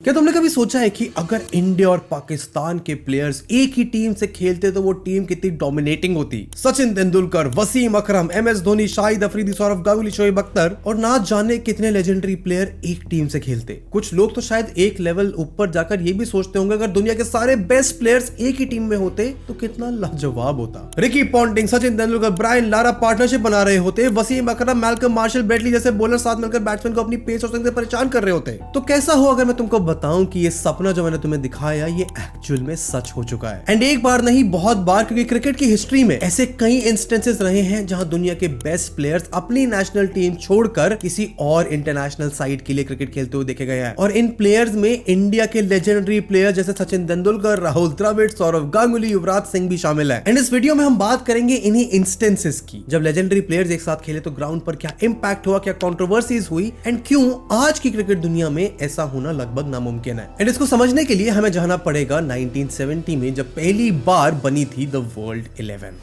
क्या तुमने कभी सोचा है कि अगर इंडिया और पाकिस्तान के प्लेयर्स एक ही टीम से खेलते तो वो टीम कितनी डोमिनेटिंग होती। सचिन तेंदुलकर, वसीम अकरम, एमएस धोनी, शाहिद अफरीदी, सौरव गांगुली, शोएब अख्तर और ना जाने कितने लेजेंडरी प्लेयर एक टीम से खेलते। कुछ लोग तो शायद एक लेवल ऊपर जाकर ये भी सोचते होंगे अगर दुनिया के सारे बेस्ट प्लेयर्स एक ही टीम में होते तो कितना लाजवाब होता। Ricky Ponting, Sachin Tendulkar, Brian Lara partnership बना रहे होते। Wasim Akram, Malcolm Marshall, Brett Lee जैसे बॉलर साथ मिलकर बैट्समैन को अपनी पेस और स्विंग से परेशान कर रहे होते। तो कैसा हो अगर मैं तुमको बताऊं कि ये सपना जो मैंने तुम्हें दिखाया ये एक्चुअल में सच हो चुका है। एंड एक बार नहीं बहुत बार, क्योंकि क्रिकेट की हिस्ट्री में ऐसे कई इंस्टेंसेस रहे हैं जहां दुनिया के बेस्ट प्लेयर्स अपनी नेशनल टीम छोड़कर किसी और इंटरनेशनल साइड के लिए क्रिकेट खेलते हुए देखे गए हैं। और इन प्लेयर्स में इंडिया के लेजेंडरी प्लेयर जैसे सचिन तेंदुलकर, राहुल द्रविड़, सौरव गांगुली, युवराज सिंह भी शामिल है। एंड इस वीडियो में हम बात करेंगे इन्हीं इंस्टेंसेस की जब लेजेंडरी प्लेयर्स एक साथ खेले तो ग्राउंड पर क्या इंपैक्ट हुआ, क्या कंट्रोवर्सीज हुई एंड क्यों आज की क्रिकेट दुनिया में ऐसा होना लगभग नामुमकिन है। एंड इसको समझने के लिए हमें जाना पड़ेगा 1970 में जब पहली बार बनी थी द वर्ल्ड 11।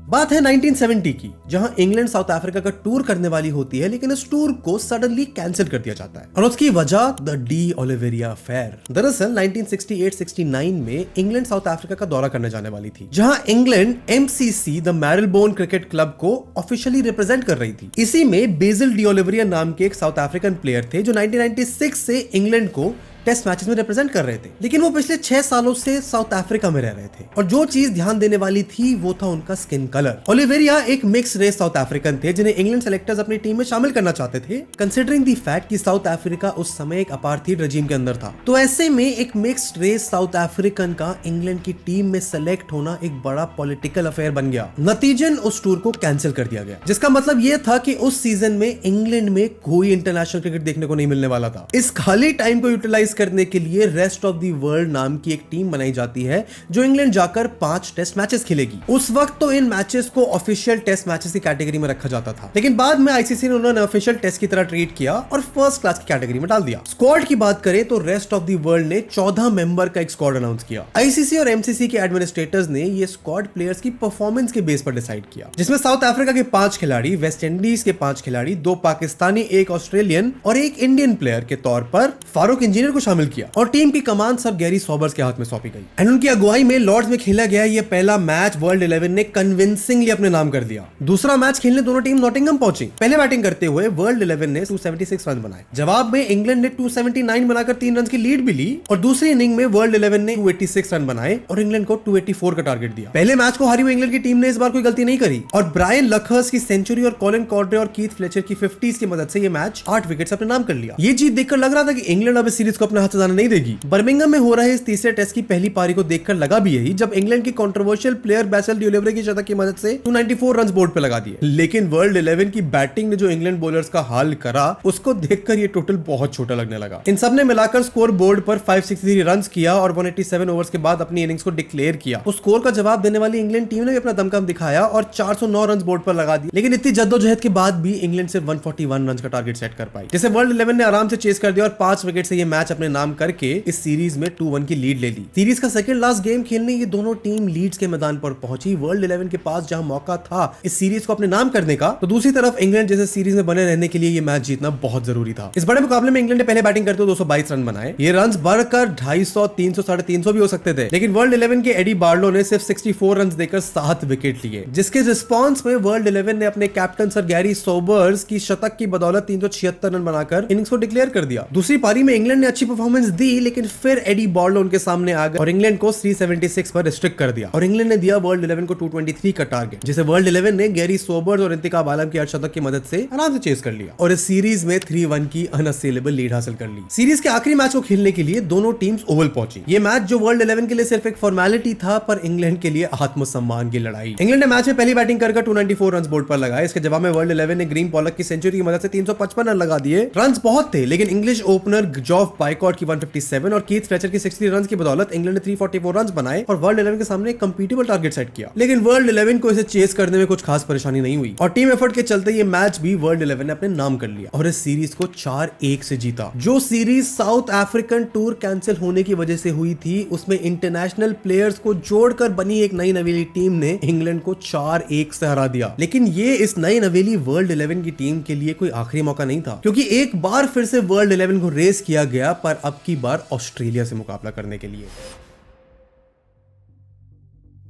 बात है 1970 की, जहां इंग्लैंड साउथ अफ्रीका का टूर करने वाली होती है, लेकिन इस टूर को सडनली कैंसिल कर दिया जाता है और उसकी वजह द डी ओलिवेरा अफेयर। दरअसल 1968-69 में इंग्लैंड साउथ अफ्रीका का दौरा करने जाने वाली थी, जहां England MCC the Marylebone cricket club को ऑफिशियली रिप्रेजेंट कर रही थी। इसी में बेसिल डी ओलिवेरा नाम के एक साउथ अफ्रीकन प्लेयर थे जो 1996 से इंग्लैंड को टेस्ट मैचेस में रिप्रेजेंट कर रहे थे, लेकिन वो पिछले 6 सालों से साउथ अफ्रीका में रह रहे थे और जो चीज ध्यान देने वाली थी वो था उनका स्किन कलर। ओलिवेरा एक मिक्स रेस साउथ अफ्रीकन थे जिन्हें इंग्लैंड सेलेक्टर्स अपनी टीम में शामिल करना चाहते थे, कंसीडरिंग द फैक्ट कि साउथ अफ्रीका उस समय एक अपार्थाइड रजीम के अंदर था। तो ऐसे में एक मिक्स्ड रेस साउथ अफ्रीकन का इंग्लैंड की टीम में सेलेक्ट होना एक बड़ा पॉलिटिकल अफेयर बन गया। नतीजन उस टूर को कैंसिल कर दिया गया, जिसका मतलब ये था कि उस सीजन में इंग्लैंड में कोई इंटरनेशनल क्रिकेट देखने को नहीं मिलने वाला था। इस खाली टाइम को यूटिलाइज करने के लिए रेस्ट ऑफ द वर्ल्ड नाम की एक टीम बनाई जाती है जो इंग्लैंड जाकर 5 टेस्ट मैचेस खेलेगी। उस वक्त तो इन मैचेस को ऑफिशियल टेस्ट मैचेस की कैटेगरी में रखा जाता था, लेकिन बाद में आईसीसी ने उन्होंने ऑफिशियल टेस्ट की तरह ट्रीट किया और फर्स्ट क्लास की कैटेगरी में डाल दिया। स्क्वाड की बात करें तो रेस्ट ऑफ द वर्ल्ड ने 14 मेंबर का एक स्क्वाड अनाउंस किया। आईसीसी और एमसीसी के एडमिनिस्ट्रेटर्स ने ये स्क्वाड प्लेयर्स की परफॉर्मेंस के बेस पर डिसाइड किया, जिसमें साउथ अफ्रीका के 5 खिलाड़ी, वेस्ट इंडीज के 5 खिलाड़ी, 2 पाकिस्तानी, 1 ऑस्ट्रेलियन और 1 इंडियन प्लेयर के तौर पर फारूक इंजीनियर को शामिल किया और टीम की कमान सर गैरी सॉबर्स के हाथ में सौंपी गई। एंड उनकी अगुवाई में लॉर्ड्स में खेला गया ये पहला मैच वर्ल्ड 11 ने कन्विंसिंगली अपने नाम कर दिया। दूसरा मैच खेलने दोनों टीम नॉटिंघम पहुंची। पहले बैटिंग करते हुए वर्ल्ड 11 ने 276 रन बनाए। जवाब में इंग्लैंड ने 279 बनाकर 3 रन की लीड भी ली और दूसरी इनिंग में वर्ल्ड 11 ने 286 रन बनाए और इंग्लैंड को 284 का टारगेट दिया। पहले मैच को हारी हुई इंग्लैंड की टीम ने इस बार कोई गलती नहीं करी और ब्रायन लखर्स की सेंचुरी और कॉलिन कॉर्ड्रे और कीथ फ्लेचर की 50s की मदद से ये मैच 8 विकेट्स अपने नाम कर लिया। ये जीत देखकर लग रहा था कि इंग्लैंड अब इस सीरीज को अपने हाथ से जाने नहीं देगी। बर्मिंघम में हो रहे इस तीसरे टेस्ट की पहली पारी को देखकर लगा भी यही, जब इंग्लैंड की controversial player BECIL de Oliveira की शतक की मदद से 294 रन्स बोर्ड पे लगा दिए। लेकिन वर्ल्ड 11 की बैटिंग ने जो इंग्लैंड बॉलर्स का हाल करा उसको देखकर ये टोटल बहुत छोटा लगने लगा। इन सब ने मिलाकर स्कोर बोर्ड पर 563 रन्स किया और 187 ओवर्स के बाद अपनी इनिंग्स को डिक्लेयर किया। उस स्कोर का जवाब देने वाली इंग्लैंड टीम ने भी अपना दमखम दिखाया और 409 रन्स बोर्ड पर लगा दिए। लेकिन इतनी जद्दोजहद के बाद भी इंग्लैंड सिर्फ 141 रन्स का टारगेट सेट कर पाई, जिसे वर्ल्ड 11 ने आराम से चेस कर दिया और 5 विकेट से ये मैच अपने नाम करके इस सीरीज में 2-1 की लीड ले ली। सीरीज का सेकंड लास्ट गेम खेलने ये दोनों टीम लीड्स के मैदान पर पहुंची। वर्ल्ड 11 के पास जहां मौका था इस सीरीज को अपने नाम करने का, तो दूसरी तरफ इंग्लैंड जैसे सीरीज में बने रहने के लिए ये मैच जीतना बहुत जरूरी था। इस बड़े मुकाबले में इंग्लैंड ने पहले बैटिंग करते हुए 222 रन बनाए। ये रन्स बढ़कर 250, 300, 350 भी हो सकते थे, लेकिन वर्ल्ड 11 के एडी बार्लो ने सिर्फ 64 रन देकर 7 विकेट लिए, जिसके रिस्पॉन्स में वर्ल्ड 11 ने अपने कैप्टन सर गैरी सोबर्स की शतक की बदौलत 376 रन बनाकर इनिंग्स को डिक्लेयर कर दिया। दूसरी पारी में इंग्लैंड ने अच्छी परफॉर्मेंस दी, लेकिन फिर एडी बार्लो उनके सामने आ गए और इंग्लैंड को 376 पर रिस्ट्रिक्ट कर दिया और इंग्लैंड ने दिया वर्ल्ड 11 को 223 का टारगेट, जिसे वर्ल्ड 11 ने गैरी सोबर्स और इंतखाब आलम की अर्धशतक की मदद से आराम से चेस कर लिया और इस सीरीज में 3-1 की अनअसेलेबल लीड हासिल कर ली। सीरीज के आखिरी मैच को खेलने के लिए दोनों टीम्स ओवल पहुंची। ये मैच जो वर्ल्ड 11 के लिए सिर्फ एक फॉर्मेलिटी था, पर इंग्लैंड के लिए आत्मसम्मान की लड़ाई। इंग्लैंड ने मैच में पहली बैटिंग कर 294 रन बोर्ड पर लगाए। इसके जवाब में वर्ल्ड 11 ने ग्रीन पॉलक की सेंचुरी की मदद से 355 रन लगा दिए। रन बहुत थे, लेकिन इंग्लिश ओपनर जॉफ राइकॉर्ड की 157 और कीथ फ्लेचर की 63 रन की बदौलत इंग्लैंड ने 344 रन बनाए और वर्ल्ड 11 के सामने एक कंपीटेबल टारगेट सेट किया। लेकिन वर्ल्ड 11 को इसे चेस करने में कुछ खास परेशानी नहीं हुई और टीम एफर्ट के चलते ये मैच भी वर्ल्ड 11 ने अपने नाम कर लिया और इस सीरीज को 4-1 से जीता। जो series south African tour cancel होने की वजह से हुई थी, उसमें इंटरनेशनल प्लेयर्स को जोड़कर बनी एक नई नवेली टीम ने इंग्लैंड को 4-1 से हरा दिया। लेकिन ये इस नई नवेली वर्ल्ड 11 की टीम के लिए कोई आखिरी मौका नहीं था, क्योंकि एक बार फिर से वर्ल्ड 11 को रेस किया गया, पर अब की बार ऑस्ट्रेलिया से मुकाबला करने के लिए।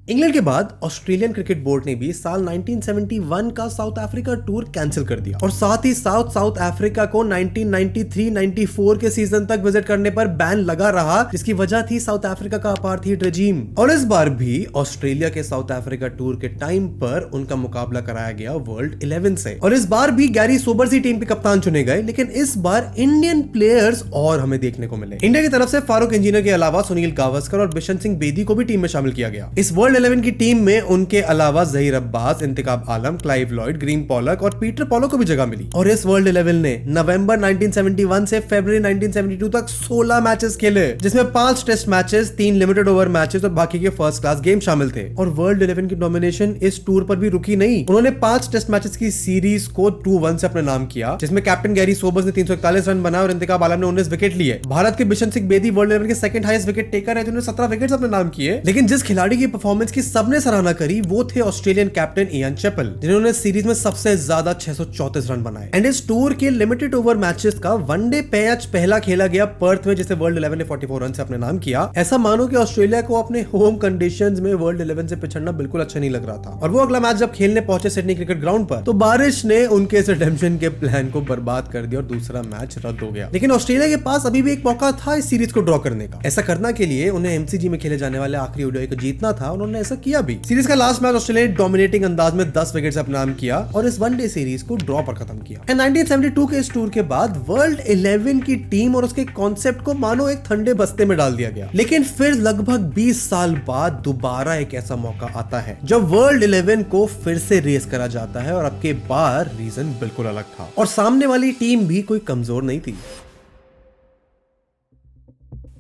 इंग्लैंड के बाद ऑस्ट्रेलियन क्रिकेट बोर्ड ने भी साल 1971 का साउथ अफ्रीका टूर कैंसिल कर दिया और साथ ही साउथ अफ्रीका को 1993-94 के सीजन तक विजिट करने पर बैन लगा रहा, जिसकी वजह थी साउथ अफ्रीका का अपार्थाइड रेजिम। और इस बार भी ऑस्ट्रेलिया के साउथ अफ्रीका टूर के टाइम पर उनका मुकाबला कराया गया वर्ल्ड 11 से और इस बार भी गैरी सोबर्स ही टीम के कप्तान चुने गए। लेकिन इस बार इंडियन प्लेयर्स और हमें देखने को मिले। इंडिया की तरफ से फारूक इंजीनियर के अलावा सुनील गावस्कर और बिशन सिंह बेदी को भी टीम में शामिल किया गया। इस वर्ल्ड 11 की टीम में उनके अलावा जहीर अब्बास, इंतखाब आलम, क्लाइव लॉयड, ग्रीन पॉलक और पीटर पॉलो को भी जगह मिली। और इस वर्ल्ड 11 ने नवंबर 1971 से फरवरी 1972 तक 16 मैचेस खेले, जिसमें 5 test matches, 3 limited over matches और बाकी के फर्स्ट क्लास गेम शामिल थे। और वर्ल्ड 11 की डोमिनेशन इस टूर पर भी रुकी नहीं। उन्होंने 5 टेस्ट मैचेस की सीरीज को 2-1 से अपने नाम किया, जिसमें कैप्टन गैरी सोबर्स ने 341 रन बनाए और इंतखाब आलम ने 19 विकेट लिए। भारत के बिशन सिंह बेदी वर्ल्ड 11 के सेकंड हाईएस्ट विकेट टेकर है, जिन्होंने 17 विकेट्स अपने नाम किए। लेकिन जिस खिलाड़ी की परफॉर्मेंस की सबने सराहना करी वो थे ऑस्ट्रेलियन कैप्टन इयान चैपल, जिन्होंने सीरीज में सबसे ज्यादा 634 रन बनाए। एंड इस टूर के लिमिटेड ओवर मैचेस का वनडे मैच पहला खेला गया पर्थ में, जिसे वर्ल्ड 11 ने 44 रन से अपने नाम किया। ऐसा मानो कि ऑस्ट्रेलिया को अपने होम कंडीशंस में वर्ल्ड 11 से पिछड़ना बिल्कुल अच्छा नहीं लग रहा था। और वो अगला मैच जब खेलने पहुंचे सिडनी क्रिकेट ग्राउंड पर, तो बारिश ने उनके इस रिडेम्पशन के प्लान को बर्बाद कर दिया और दूसरा मैच रद्द हो गया। लेकिन ऑस्ट्रेलिया के पास अभी भी एक मौका था इस सीरीज को ड्रॉ करने का। ऐसा करना के लिए उन्हें एमसीजी में खेले जाने वाले आखिरी ओडीआई को जीतना था, उन्होंने ऐसा किया भी। सीरीज का लास्ट मैच ऑस्ट्रेलिया ने डोमिनेटिंग अंदाज में 10 विकेट से अपना नाम किया और इस वनडे सीरीज को ड्रॉ पर खत्म किया। 1972 के इस टूर के बाद वर्ल्ड 11 की टीम और उसके कॉन्सेप्ट को मानो एक ठंडे बस्ते में डाल दिया गया। लेकिन फिर लगभग 20 साल बाद दोबारा एक ऐसा मौका आता है जब वर्ल्ड 11 को फिर से रेस करा जाता है और अब के बार रीजन बिल्कुल अलग था और सामने वाली टीम भी कोई कमजोर नहीं थी।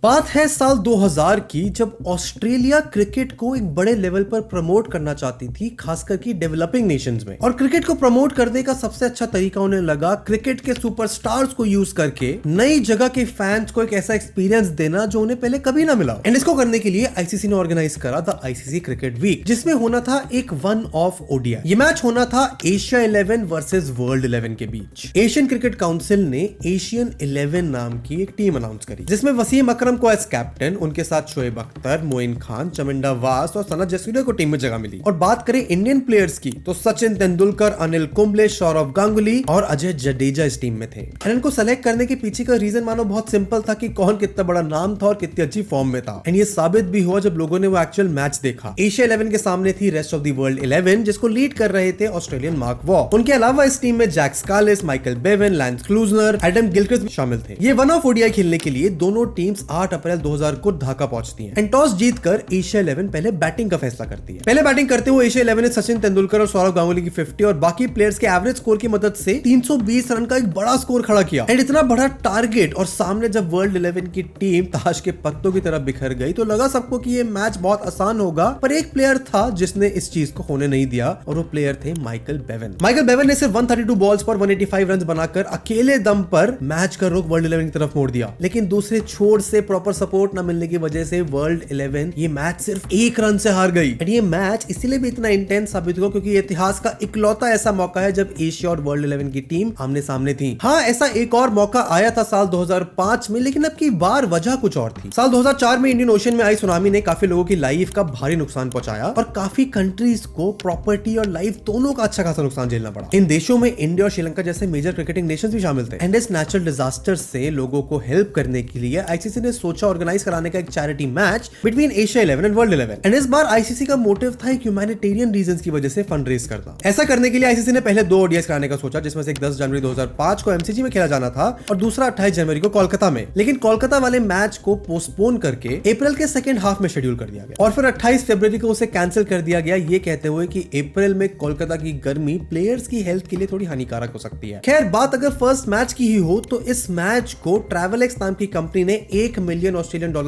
बात है साल 2000 की, जब ऑस्ट्रेलिया क्रिकेट को एक बड़े लेवल पर प्रमोट करना चाहती थी, खासकर की डेवलपिंग नेशंस में। और क्रिकेट को प्रमोट करने का सबसे अच्छा तरीका उन्हें लगा क्रिकेट के सुपरस्टार्स को यूज करके नई जगह के फैंस को एक ऐसा एक्सपीरियंस देना जो उन्हें पहले कभी ना मिला। एंड इसको करने के लिए आईसीसी ने ऑर्गेनाइज करा द आईसीसी क्रिकेट वीक, जिसमें होना था एक वन ऑफ ओडीआई। ये मैच होना था एशिया 11 वर्सेस वर्ल्ड 11 के बीच। एशियन क्रिकेट काउंसिल ने एशियन 11 नाम की एक टीम अनाउंस करी, जिसमें वसीम अकरम को एज कैप्टन, उनके साथ शोएब अख्तर, मोइन खान, चमिंडा वास और सनत जयसूर्या को टीम में जगह मिली। और बात करें इंडियन प्लेयर्स की, तो सचिन तेंदुलकर, अनिल कुंबले, सौरव गांगुली और अजय जडेजा इस टीम में थे। इनको सेलेक्ट करने के पीछे का रीजन मानो बहुत सिंपल था कि कौन कितना बड़ा नाम था और कितनी अच्छी फॉर्म में था। एंड ये साबित भी हुआ जब लोगों ने वो एक्चुअल मैच देखा। एशिया 11 के सामने थी रेस्ट ऑफ द वर्ल्ड 11, जिसको लीड कर रहे थे ऑस्ट्रेलियन मार्क वॉ। उनके अलावा इस टीम में Jacques Kallis, Michael Bevan, Lance Klusener, Adam Gilchrist शामिल थे। ये वन ऑफ ओडीआई खेलने के लिए दोनों टीम्स 8 अप्रैल 2000 को ढाका पहुंचती हैं। एंड टॉस जीतकर एशिया 11 पहले बैटिंग का फैसला करती है। पहले बैटिंग करते हुए एशिया 11 ने सचिन तेंदुलकर और सौरव गांगुली की 50 और बाकी प्लेयर्स के एवरेज स्कोर की मदद से 320 रन का एक बड़ा स्कोर खड़ा किया। एंड इतना बड़ा टारगेट और सामने जब वर्ल्ड 11 की टीम ताश के पत्तों की तरह बिखर गई, तो लगा सबको कि ये मैच बहुत आसान होगा। पर एक प्लेयर था जिसने इस चीज को होने नहीं दिया और वो प्लेयर थे माइकल बेवन। माइकल बेवन ने सिर्फ 132 बॉल्स पर 185 रन बनाकर अकेले दम पर मैच का रुख वर्ल्ड 11 की तरफ मोड़ दिया। लेकिन दूसरे छोर से प्रॉपर सपोर्ट न मिलने की वजह से वर्ल्ड 11 ये मैच सिर्फ 1 रन से हार गई। एंड ये मैच इसीलिए भी इतना इंटेंस साबित हुआ क्योंकि इतिहास का इकलौता ऐसा मौका है जब एशिया और वर्ल्ड 11 की टीम आमने सामने थी। हाँ, ऐसा एक और मौका आया था साल 2005 में, लेकिन अब की बार वजह कुछ और थी। साल 2004 में इंडियन ओशन में आई सुनामी ने काफी लोगों की लाइफ का भारी नुकसान पहुंचाया और काफी कंट्रीज को प्रॉपर्टी और लाइफ दोनों का अच्छा खासा नुकसान झेलना पड़ा। इन देशों में इंडिया और श्रीलंका जैसे मेजर क्रिकेटिंग नेशंस भी शामिल थे। एंड इस नेचुरल डिजास्टर से लोगों को हेल्प करने के लिए आईसीसी ने सोचा ऑर्गेनाइज कराने का एक charity match between Asia 11 and world 11। And इस बार आईसीसी का मोटिव था एक ह्यूमैनिटेरियन रीजंस की वजह से फंड रेज करना। ऐसा करने के लिए आईसीसी ने पहले 2 ओडीआईस कराने का सोचा, जिसमें से एक 10 जनवरी 2005 को एमसीजी में खेला जाना था और दूसरा 28 जनवरी को कोलकाता में। लेकिन कोलकाता वाले मैच को पोस्टपोन करके अप्रैल के सेकंड हाफ में शेड्यूल कर दिया गया और फिर 28 फरवरी को उसे कैंसिल कर दिया गया, ये कहते हुए कि अप्रैल में कोलकाता की गर्मी प्लेयर्स की हेल्थ के लिए थोड़ी हानिकारक हो सकती है। खैर, बात अगर फर्स्ट मैच की ही हो तो इस मैच को ट्रैवलेक्स नाम की कंपनी ने $1 मिलियन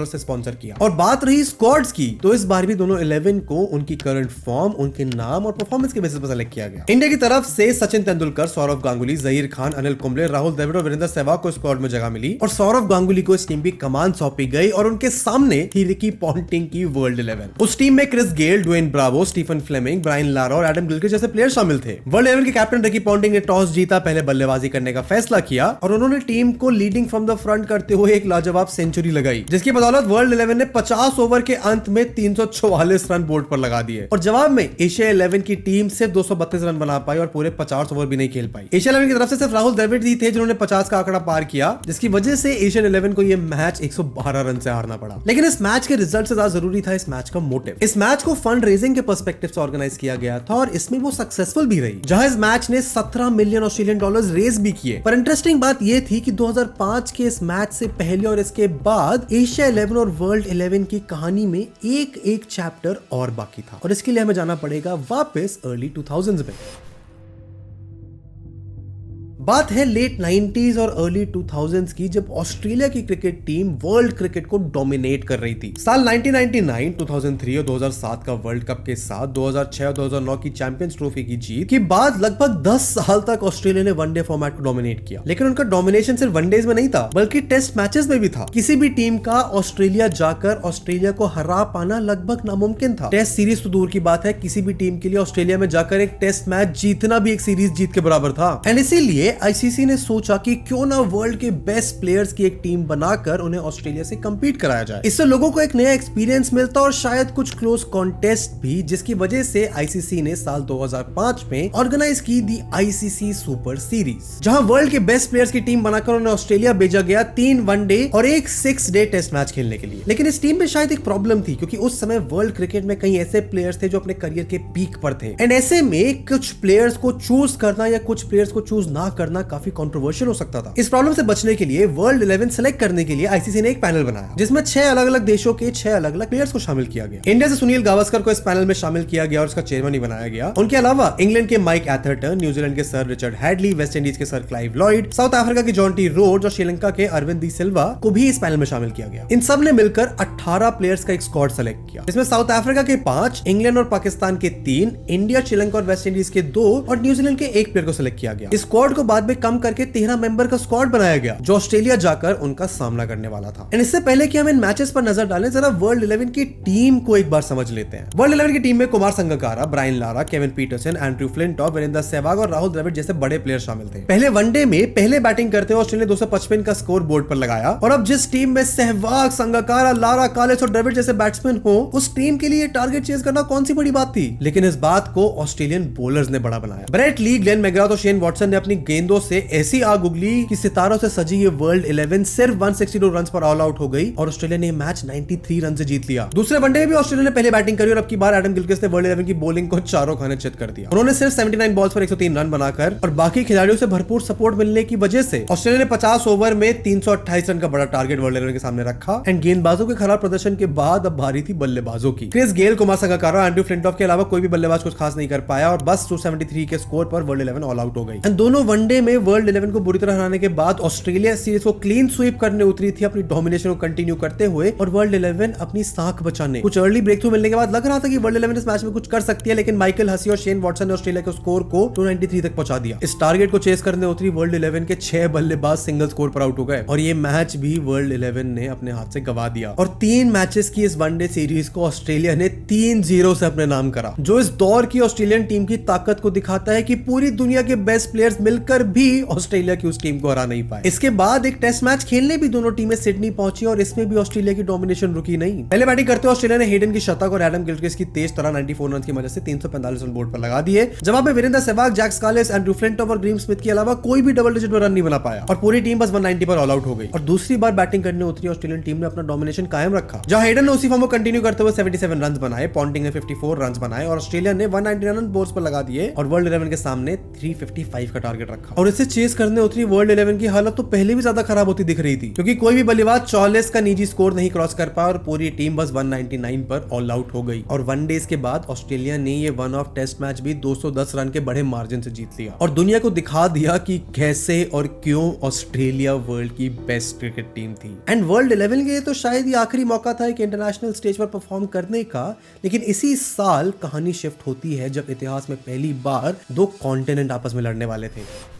से स्पॉन्सर किया। और बात रही स्क्वाड्स की, तो इस बार भी दोनों 11 को उनकी करंट फॉर्म, उनके नाम और परफॉर्मेंस के बेसिस पर सेलेक्ट किया गया। इंडिया की तरफ से सचिन तेंदुलकर, सौरव गांगुली, जहीर खान, अनिल कुंबले, राहुल द्रविड़ और वीरेंद्र सहवाग को स्क्वाड में जगह मिली और सौरव गांगुली को इस टीम की कमान सौंपी गई और उनके सामने थी रिकी पॉन्टिंग की वर्ल्ड 11। उस टीम में Chris Gayle, Dwayne Bravo, Stephen Fleming, Brian Lara और एडम गिलक्रिस्ट जैसे प्लेयर शामिल थे। वर्ल्ड 11 के कैप्टन रिकी पॉन्टिंग ने टॉस जीता, पहले बल्लेबाजी करने का फैसला किया और उन्होंने टीम को लीडिंग फ्रॉम द फ्रंट करते हुए एक लाजवाब सेंचुरी लगाई, जिसकी बदौलत वर्ल्ड 11 ने 50 ओवर के अंत में 344 रन बोर्ड पर लगा दिए। और जवाब में एशिया 11 की टीम सिर्फ 232 रन बना पाई और पूरे 50 ओवर भी नहीं खेल पाई। एशिया 11 की तरफ से सिर्फ राहुल द्रविड़ ही थे जिन्होंने 50 का आंकड़ा पार किया, जिसकी वजह से एशियन 11 को यह मैच 112 रन से हारना पड़ा। लेकिन इस मैच के रिजल्ट से ज्यादा जरूरी था इस मैच का मोटिव। इस मैच को फंड रेजिंग के पर्सपेक्टिव से ऑर्गेनाइज किया गया था और इसमें वो सक्सेसफुल भी रही, जहां इस मैच ने $17 मिलियन रेज भी किए। पर इंटरेस्टिंग बात यह थी कि 2005 के इस मैच से पहले और इसके बाद एशिया 11 और वर्ल्ड 11 की कहानी में एक चैप्टर और बाकी था और इसके लिए हमें जाना पड़ेगा वापस अर्ली 2000s में। बात है लेट 90s और अर्ली 2000s की, जब ऑस्ट्रेलिया की क्रिकेट टीम वर्ल्ड क्रिकेट को डोमिनेट कर रही थी। साल 1999, 2003 और 2007 का वर्ल्ड कप के साथ 2006 और 2009 की चैंपियंस ट्रॉफी की जीत के बाद लगभग 10 साल तक ऑस्ट्रेलिया ने वनडे फॉर्मेट को डोमिनेट किया। लेकिन उनका डोमिनेशन सिर्फ वनडेज में नहीं था, बल्कि टेस्ट मैचेस में भी था। किसी भी टीम का ऑस्ट्रेलिया जाकर ऑस्ट्रेलिया को हरा पाना लगभग नामुमकिन था। टेस्ट सीरीज तो दूर की बात है, किसी भी टीम के लिए ऑस्ट्रेलिया में जाकर एक टेस्ट मैच जीतना भी एक सीरीज जीत के बराबर था। एंड इसीलिए आईसीसी ने सोचा कि क्यों ना वर्ल्ड के बेस्ट प्लेयर्स की एक टीम बनाकर उन्हें ऑस्ट्रेलिया से कंपीट कराया जाए। इससे लोगों को एक नया एक्सपीरियंस मिलता और शायद कुछ क्लोज कॉन्टेस्ट भी, जिसकी वजह से आईसीसी ने साल 2005 में ऑर्गेनाइज की दी आईसीसी सुपर सीरीज, जहां वर्ल्ड के बेस्ट प्लेयर्स की टीम बनाकर उन्हें ऑस्ट्रेलिया भेजा गया 3 वनडे और एक 6 डे टेस्ट मैच खेलने के लिए। लेकिन इस टीम में शायद एक प्रॉब्लम थी, क्योंकि उस समय वर्ल्ड क्रिकेट में कई ऐसे प्लेयर्स थे जो अपने करियर के पीक पर थे। एंड ऐसे में कुछ प्लेयर्स को चूज करना या कुछ प्लेयर्स को चूज ना करना काफी कंट्रोवर्शियल हो सकता था। इस प्रॉब्लम से बचने के लिए वर्ल्ड 11 सेलेक्ट करने के लिए आईसीसी ने एक पैनल बनाया, जिसमें 6 अलग अलग देशों के 6 अलग अलग प्लेयर्स को शामिल किया गया। इंडिया से सुनील गावस्कर को इस पैनल में शामिल किया गया और उसका चेयरमैन ही बनाया गया। उनके अलावा इंग्लैंड के माइक एथरटन, न्यूजीलैंड के Sir Richard Hadlee, West Indies के Sir Clive Lloyd, South Africa के जॉन्टी रोड्स और श्रीलंका के अरविंद डी सिल्वा को भी इस पैनल में शामिल किया गया। इन सब ने मिलकर 18 प्लेयर्स का एक स्क्वाड सेलेक्ट किया, जिसमें साउथ अफ्रीका के 5, इंग्लैंड और पाकिस्तान के 3, इंडिया, श्रीलंका और वेस्ट इंडीज के 2 और न्यूजीलैंड के 1 प्लेयर को सेलेक्ट किया गया। इस स्क्वाड को बाद में कम करके 13 मेंबर का स्क्वाड बनाया गया, जो ऑस्ट्रेलिया जाकर उनका सामना करने वाला था। एंड इससे पहले कि हम इन मैचेस पर नजर डालें, जरा वर्ल्ड 11 की टीम को एक बार समझ लेते हैं। वर्ल्ड 11 की टीम में Kumar Sangakkara, Brian Lara, Kevin Pietersen, Andrew Flintoff, Virender Sehwag और राहुल द्रविड़ जैसे बड़े प्लेयर शामिल थे। पहले वनडे में पहले बैटिंग करते हुए ऑस्ट्रेलिया ने 255 का स्कोर बोर्ड पर लगाया और अब जिस टीम में सहवाग, संगकारा, लारा, कालिस और द्रविड़ जैसे बैट्समैन हो, उस टीम के लिए टारगेट चेज करना कौन सी बड़ी बात थी। लेकिन इस बात को ऑस्ट्रेलियन बॉलर्स ने बड़ा बनाया। ब्रेट ली, ग्लेन मैकग्राथ और शेन वॉटसन ने अपनी गेंदों से ऐसी आग उगली कि सितारों से सजी ये वर्ल्ड 11 सिर्फ 162 रन पर ऑल आउट हो गई और ऑस्ट्रेलिया ने मैच 93 रन से जीत लिया। दूसरे वनडे में भी ऑस्ट्रेलिया ने पहले बैटिंग करी और अब की बार एडम गिलक्रिस्ट ने वर्ल्ड 11 की बॉलिंग को चारों खाने चित कर दिया। उन्होंने सिर्फ 79 बॉल्स पर 103 रन बनाकर और बाकी खिलाड़ियों से भरपूर सपोर्ट मिलने की वजह से ऑस्ट्रेलिया ने 50 ओवर में 328 रन का बड़ा टारगेट वर्ल्ड 11 के सामने रखा। एंड गेंदबाजों के खराब प्रदर्शन के बाद अब भारी थी बल्लेबाजों की। Chris Gayle, Kumar Sangakkara, Andrew Flintoff के अलावा कोई भी बल्लेबाज कुछ खास नहीं कर पाया और बस 273 के स्कोर पर वर्ल्ड 11 ऑल आउट हो गई। एंड दोनों वनडे में वर्ल्ड 11 को बुरी तरह हराने के बाद ऑस्ट्रेलिया सीरीज को क्लीन स्वीप करने उतरी थी, अपनी डोमिनेशन को कंटिन्यू करते हुए, और वर्ल्ड 11 अपनी साख बचाने। कुछ अर्ली ब्रेक थ्रू मिलने के बाद लग रहा था कि वर्ल्ड 11 इस मैच में कुछ कर सकती है, लेकिन माइकल हसी और शेन वॉटसन ने ऑस्ट्रेलिया के स्कोर को 293 तक पहुंचा दिया। इस टारगेट को चेस करने उतरी वर्ल्ड 11 के 6 बल्लेबाज सिंगल स्कोर पर आउट हो गए और ये मैच भी वर्ल्ड 11 ने अपने हाथ से गवा दिया। और 3 मैचेस की इस वनडे सीरीज को ऑस्ट्रेलिया ने 3-0 से अपने नाम करा, जो इस दौर की ऑस्ट्रेलियन टीम की ताकत को दिखाता है कि पूरी दुनिया के बेस्ट प्लेयर्स मिलकर कर भी ऑस्ट्रेलिया की उस टीम को हरा नहीं पाए। इसके बाद एक टेस्ट मैच खेलने भी दोनों टीमें सिडनी पहुंची और इसमें भी ऑस्ट्रेलिया की डोमिनेशन रुकी नहीं। पहले बैटिंग करते ऑस्ट्रेलिया ने हेडन की शतक और एडम गिलक्रिस्ट की तेज तरह 94 रन की मदद से 345 रन बोर्ड पर लगा दिए। जवाब में Virender Sehwag, Jacques Kallis, Andrew Flintoff और ग्रीम स्मिथ के अलावा कोई भी डबल डिजिट में रन नहीं बना पाया और पूरी टीम बस 190 पर ऑल आउट हो गई। और दूसरी बार बैटिंग करने उतरी ऑस्ट्रेलियन टीम ने अपना डोमिनेशन कायम रखा, जहां हेडन ने उसी फॉर्म को कंटिन्यू करते हुए 77 रन बनाए, पॉन्टिंग ने 54 रन बनाए और ऑस्ट्रेलिया ने 199 रन बोर्ड पर लगा दिए और वर्ल्ड 11 के सामने 355 का टारगेट रखा। और इसे चेस करने उतरी वर्ल्ड 11 की हालत तो पहले भी ज्यादा खराब होती दिख रही थी, क्योंकि कोई भी बल्लेबाज 44 का निजी स्कोर नहीं क्रॉस कर पाया और पूरी टीम बस 199 पर ऑल आउट हो गई। और वनडेज के बाद ऑस्ट्रेलिया ने ये वन ऑफ टेस्ट मैच भी 210 रन के बड़े मार्जिन से जीत लिया और दुनिया को दिखा दिया कि कैसे और क्यों ऑस्ट्रेलिया वर्ल्ड की बेस्ट क्रिकेट टीम थी। एंड वर्ल्ड 11 के लिए तो शायद ये आखिरी मौका था एक इंटरनेशनल स्टेज पर परफॉर्म करने का, लेकिन इसी साल कहानी शिफ्ट होती है जब इतिहास में पहली बार दो कॉन्टिनेंट आपस में लड़ने वाले थे।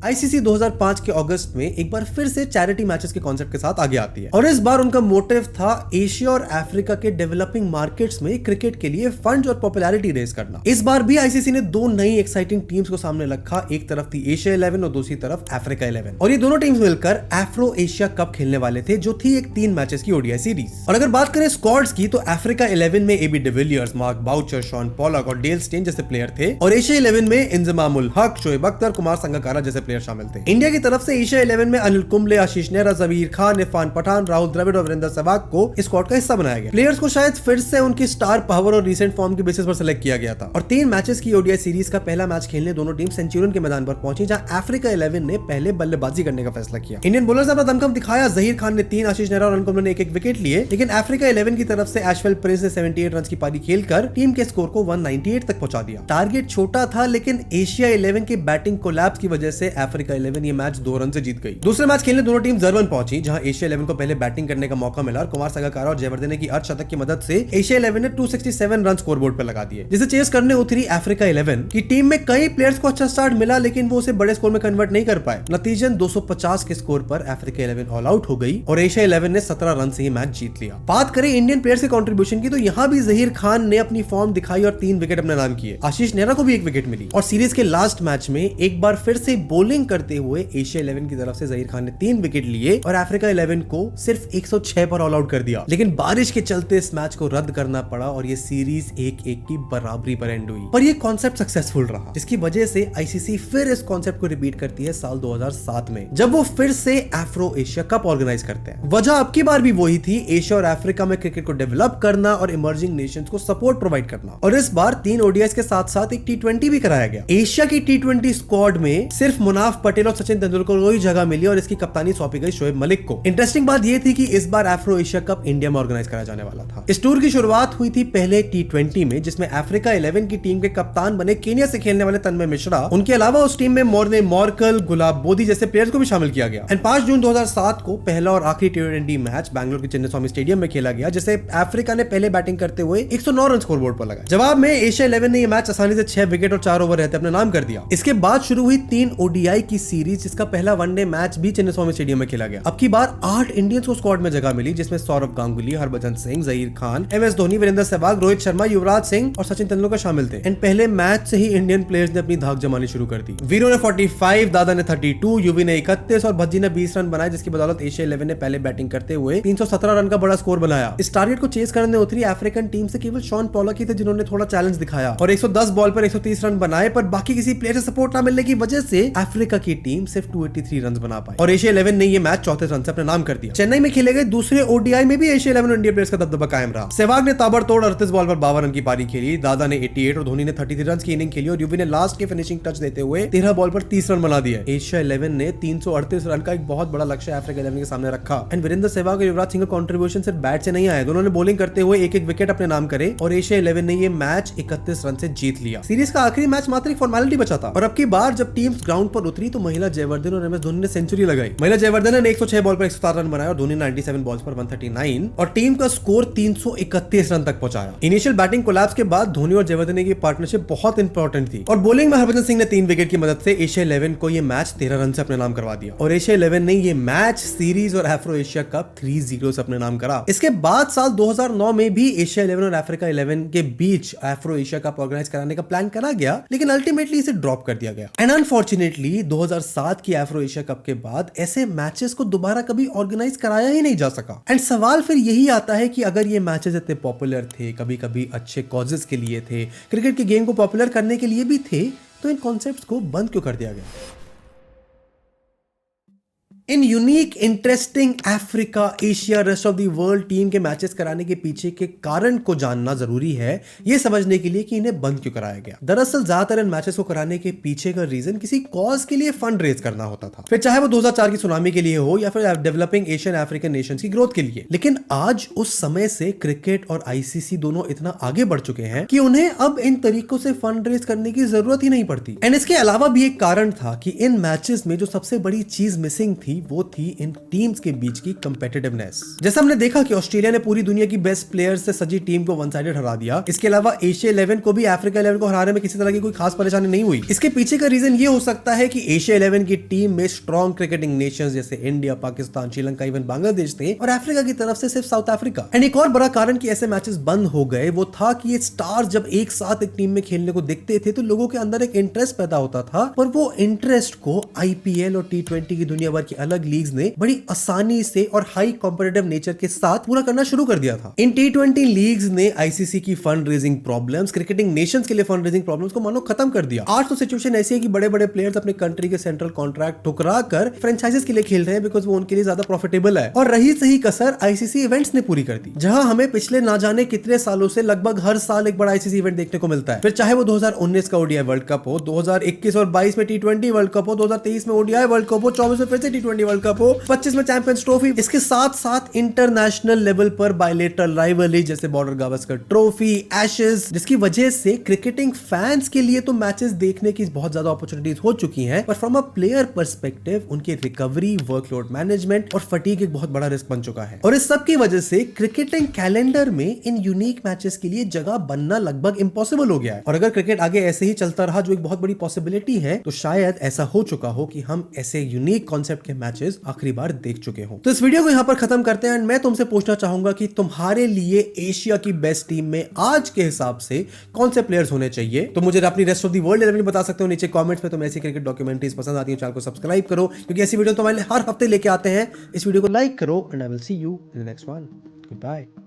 आईसीसी 2005 के अगस्त में एक बार फिर से चैरिटी मैचेस के कॉन्सेप्ट के साथ आगे आती है और इस बार उनका मोटिव था एशिया और अफ्रीका के डेवलपिंग मार्केट्स में क्रिकेट के लिए फंड्स और पॉपुलैरिटी रेज करना। इस बार भी आईसीसी ने दो नई एक्साइटिंग टीम्स को सामने रखा, एक तरफ थी एशिया 11 और दूसरी तरफ अफ्रीका 11 और ये दोनों टीम्स मिलकर एफ्रो एशिया कप खेलने वाले थे, जो थी एक 3 मैचेस की ओडीआई सीरीज। और अगर बात करें स्क्वाड्स की तो अफ्रीका 11 में AB de Villiers, Mark Boucher, Shaun Pollock और डेल स्टेन जैसे प्लेयर थे और एशिया 11 में इंजमामुल हक, शोएब अख्तर, कुमार संगकारा जैसे प्लेयर शामिल थे। इंडिया की तरफ से एशिया 11 में अनिल कुंबले, आशीष नेहरा, जमीर खान, इरफान पठान, राहुल द्रविड़ और वीरेंद्र सहवाग को इस स्क्वाड का हिस्सा बनाया गया। प्लेयर्स को शायद फिर से उनकी स्टार पावर और रीसेंट फॉर्म के बेसिस पर सिलेक्ट किया गया था और 3 मैचेस की ओडीआई सीरीज का पहला मैच खेलने दोनों टीम सेंचुरियन के मैदान पर पहुंची, जहां अफ्रीका 11 ने पहले बल्लेबाजी करने का फैसला किया। इंडियन बॉलर्स ने अपना दमखम दिखाया, जहीर खान ने 3, आशीष नेहरा और अनिल कुंबले ने एक विकेट लिए, लेकिन अफ्रीका 11 की तरफ से एशवेल प्रिंस ने 78 रन की पारी खेलकर टीम के स्कोर को 198 तक पहुंचा दिया। टारगेट छोटा था, लेकिन एशिया 11 के बैटिंग कोलैप्स की वजह से अफ्रीका 11 ये मैच 2 रन से जीत गई। दूसरे मैच खेलने दोनों टीम जर्मन पहुंची, जहां एशिया 11 को पहले बैटिंग करने का मौका मिला और कुमार संगकारा और जयवर्धने की अर्धशतक की मदद से एशिया 11 ने 267 रन स्कोरबोर्ड पर लगा दिए, जिसे चेस करने उतरी अफ्रीका 11 की टीम में कई प्लेयर्स को अच्छा स्टार्ट मिला, लेकिन वो उसे बड़े स्कोर में कन्वर्ट नहीं कर पाए। नतीजन 250 के स्कोर पर अफ्रीका 11 ऑल आउट हो गई और एशिया 11 ने 17 रन से ही मैच जीत लिया। बात करें इंडियन प्लेयर्स के कंट्रीब्यूशन की तो यहां भी जहीर खान ने अपनी फॉर्म दिखाई और 3 विकेट अपने नाम किए। आशीष नेहरा को भी 1 विकेट मिली और सीरीज के लास्ट मैच में एक बार फिर से बॉलिंग करते हुए एशिया 11 की तरफ से जहीर खान ने 3 विकेट लिए और अफ्रीका 11 को सिर्फ 106 पर ऑल आउट कर दिया, लेकिन बारिश के चलते इस मैच को रद्द करना पड़ा और ये सीरीज 1-1 की बराबरी पर एंड हुई। पर ये कॉन्सेप्ट सक्सेसफुल रहा, जिसकी वजह से आईसीसी फिर इस कॉन्सेप्ट को रिपीट करती है साल 2007 में, जब वो फिर से एफ्रो एशिया कप ऑर्गेनाइज करते हैं। वजह अब की बार भी वही थी, एशिया और अफ्रीका में क्रिकेट को डेवलप करना और इमर्जिंग नेशंस को सपोर्ट प्रोवाइड करना। और इस बार 3 ओडीआई के साथ साथ एक T20 भी कराया गया। एशिया की T20 स्क्वाड में सिर्फ मुनाफ पटेल और सचिन तेंदुलकर को ही जगह मिली और इसकी कप्तानी सौंपी गई शोएब मलिक को। इंटरेस्टिंग बात यह थी कि इस बार एफ्रो एशिया कप इंडिया में ऑर्गेनाइज करा जाने वाला था। इस टूर की शुरुआत हुई थी पहले T20 में, जिसमें अफ्रीका 11 की टीम के कप्तान बने केनिया से खेलने वाले तन्मय मिश्रा। उनके अलावा उस टीम में मोर्ने मॉर्कल, गुलाब बोधी जैसे प्लेयर्स को भी शामिल किया गया। एंड 5 जून 2007 को पहला और आखिरी T20 मैच बैंगलोर के चिन्नास्वामी स्टेडियम में खेला गया, जिसे अफ्रीका ने पहले बैटिंग करते हुए 109 रन स्कोरबोर्ड पर लगाए। जवाब में एशिया 11 ने यह मैच आसानी से 6 विकेट और 4 ओवर रहते अपने नाम कर दिया। इसके बाद शुरू हुई 3 ओडीआई की सीरीज, जिसका पहला वनडे मैच भी चिन्नास्वामी स्टेडियम में खेला गया। अब की बार 8 इंडियंस को स्क्वाड में जगह मिली, जिसमें सौरव गांगुली, हरभजन सिंह, जहीर खान, एमएस धोनी, वीरेंद्र सहवाग, रोहित शर्मा, युवराज सिंह और सचिन तेंदुलकर शामिल थे। एंड पहले मैच से ही इंडियन प्लेयर्स ने अपनी धाक जमानी शुरू कर दी। वीरू ने 45, दादा ने 32, युवी ने 31 और भज्जी ने 20 रन बनाए, जिसकी बदौलत एशिया 11 ने पहले बैटिंग करते हुए 317 रन का बड़ा स्कोर बनाया। इस टारगेट को चेस करने उतरी अफ्रीकन टीम से केवल शॉन पॉलक ही थे जिन्होंने थोड़ा चैलेंज दिखाया और 110 बॉल पर 130 रन बनाए, पर बाकी किसी प्लेयर से सपोर्ट ना मिलने की वजह से अफ्रीका की टीम सिर्फ 283 रन बना पाई और एशिया 11 ने यह मैच 34 रन से अपने नाम कर दिया। चेन्नई में खेले गए दूसरे ओडीआई में भी एशिया 11 इंडिया प्लेयर्स का दबदबा कायम रहा। सहवाग ने ताबड़तोड़ 38 बॉल पर 52 रन की पारी खेली, दादा ने 88 और धोनी ने 33 रन की इनिंग खेली और युवी ने लास्ट के फिनिशिंग टच देते हुए 13 बॉल पर 30 रन बना दिए। एशिया 11 ने 338 रन का एक बहुत बड़ा लक्ष्य अफ्रीका 11 के सामने रखा। एंड वीरेंद्र सहवाग और युवराज सिंह का कंट्रीब्यूशन सिर्फ बैट से नहीं आया, दोनों ने बॉलिंग करते हुए एक विकेट अपने नाम करे और एशिया 11 ने यह मैच 31 रन से जीत लिया। सीरीज का आखिरी मैच मात्र एक फॉर्मेलिटी बचा था और अब की बार जब टीम्स ग्राउंड पर पर उतरी तो महिला जयवर्धन और MS धोनी ने सेंचुरी लगाई। महिला जयवर्धन ने 106 बॉल पर 107 रन बनाए और धोनी ने 97 बॉल्स पर 139 और टीम का स्कोर 331 रन तक पहुंचाया। इनिशियल बैटिंग कोलैप्स के बाद धोनी और जयवर्धन की पार्टनरशिप बहुत इंपॉर्टेंट थी और बॉलिंग में हरभजन सिंह ने 3 विकेट की मदद से एशिया 11 को ये मैच 13 रन से अपने नाम करवा दिया और एशिया 11 ने ये मैच, सीरीज और एफ्रो एशिया कप 3-0 से अपने नाम करा। इसके बाद साल 2009 में भी एशिया 11 और अफ्रीका 11 के बीच एफ्रो एशिया कप ऑर्गेनाइज कराने का प्लान करा गया, लेकिन अल्टीमेटली इसे ड्रॉप कर दिया गया। एंड अनफॉर्चुनेटली 2007 की एफ्रो एशिया कप के बाद ऐसे मैचेस को दोबारा कभी ऑर्गेनाइज कराया ही नहीं जा सका। एंड सवाल फिर यही आता है कि अगर ये मैचेस इतने पॉपुलर थे, कभी कभी अच्छे कॉजेस के लिए थे, क्रिकेट के गेम को पॉपुलर करने के लिए भी थे, तो इन कॉन्सेप्ट्स को बंद क्यों कर दिया गया? इन unique, interesting Africa, Asia, rest of the world team के मैचेस कराने के पीछे के कारण को जानना जरूरी है, ये समझने के लिए कि इन्हें बंद क्यों कराया गया। दरअसल ज्यादातर इन मैचेस को कराने के पीछे का रीजन किसी कॉज के लिए फंड रेज करना होता था, फिर चाहे वो 2004 की सुनामी के लिए हो या फिर डेवलपिंग एशियन अफ्रीकन नेशंस की ग्रोथ के लिए। लेकिन आज उस समय से क्रिकेट और आईसीसी दोनों इतना आगे बढ़ चुके हैं कि उन्हें अब इन तरीकों से फंड रेज करने की जरूरत ही नहीं पड़ती। एंड इसके अलावा भी एक कारण था कि इन मैचेस में जो सबसे बड़ी चीज मिसिंग थी वो थी इन टीम्स के बीच की कंपेटिटिवनेस। जैसा हमने देखा कि ऑस्ट्रेलिया ने पूरी दुनिया की बेस्ट प्लेयर्स से सजी टीम को वन साइडेड हरा दिया। इसके अलावा एशिया 11 को भी अफ्रीका 11 को हराने में किसी तरह की कोई खास परेशानी नहीं हुई। इसके पीछे का रीजन ये हो सकता है कि एशिया 11 की टीम में स्ट्रॉन्ग क्रिकेटिंग नेशंस जैसे इंडिया, पाकिस्तान, श्रीलंका, इवन बांग्लादेश थे और अफ्रीका की तरफ से सिर्फ साउथ अफ्रीका। एंड एक और बड़ा कारण कि ऐसे मैचेस बंद हो गए वो था कि ये स्टार्स जब एक साथ एक टीम में खेलने को देखते थे तो लोगों के अंदर एक इंटरेस्ट पैदा होता था, पर वो इंटरेस्ट को आईपीएल और T20 की दुनिया भर की अलग लीग्स ने बड़ी आसानी से और हाई कॉम्पिटिटिव नेचर के साथ पूरा करना शुरू कर दिया था। इन T20 लीग्स ने आईसीसी की fund raising problems, cricketing Nations के लिए फंड रेजिंग प्रॉब्लम्स को मानो खत्म कर दिया। आज तो सिचुएशन ऐसी है कि बड़े बड़े प्लेयर्स अपने कंट्री के सेंट्रल कॉन्ट्रैक्ट ठुकरा कर फ्रेंचाइजीज के लिए खेल रहे हैं बिकॉज वो उनके लिए ज्यादा प्रॉफिटेबल है। और रही सही कसर आईसीसी इवेंट्स ने पूरी कर दी, जहां हमें पिछले ना जाने कितने सालों से लगभग हर साल एक बड़ा आईसीसी इवेंट देखने को मिलता है। फिर चाहे वो 2019 का ओडीआई वर्ल्ड कप हो, 2021 और 22 में T20 वर्ल्ड कप हो, 2023 में ओडीआई वर्ल्ड कप हो, 24 में फिर से T20 वर्ल्ड कप हो, 25 में चैंपियंस ट्रॉफी। इसके साथ साथ इंटरनेशनल लेवल पर बायलेटरल राइवलरी जैसे बॉर्डर गावस्कर ट्रॉफी, एशेज, जिसकी वजह से क्रिकेटिंग फैंस के लिए तो मैचेस देखने की बहुत ज्यादा अपॉर्चुनिटीज हो चुकी हैं, पर फ्रॉम अ प्लेयर पर्सपेक्टिव उनकी रिकवरी, वर्कलोड मैनेजमेंट और फटीग एक बहुत बड़ा रिस्क बन चुका है। और इस सब की वजह से क्रिकेटिंग कैलेंडर में इन यूनिक मैचेस के लिए जगह बनना लगभग इम्पॉसिबल हो गया है। और अगर क्रिकेट आगे ऐसे ही चलता रहा, जो एक बहुत बड़ी पॉसिबिलिटी है, तो शायद ऐसा हो चुका हो कि हम ऐसे यूनिक कॉन्सेप्ट के मैचेस आखिरी बार देख चुके हो। तो इस वीडियो को यहां पर खत्म करते हैं एंड मैं तुमसे पूछना चाहूंगा कि तुम्हारे लिए एशिया की बेस्ट टीम में आज के हिसाब से कौन से प्लेयर्स होने चाहिए। तो मुझे अपनी रेस्ट ऑफ द वर्ल्ड 11 बता सकते हो नीचे कमेंट्स में। तुम्हें ऐसी क्रिकेट डॉक्यूमेंट्रीज पसंद आती है, चैनल को सब्सक्राइब करो क्योंकि ऐसी वीडियो तुम्हारे हर हफ्ते लेके आते हैं। इस वीडियो को लाइक करो and I will see you in the next one. Good bye.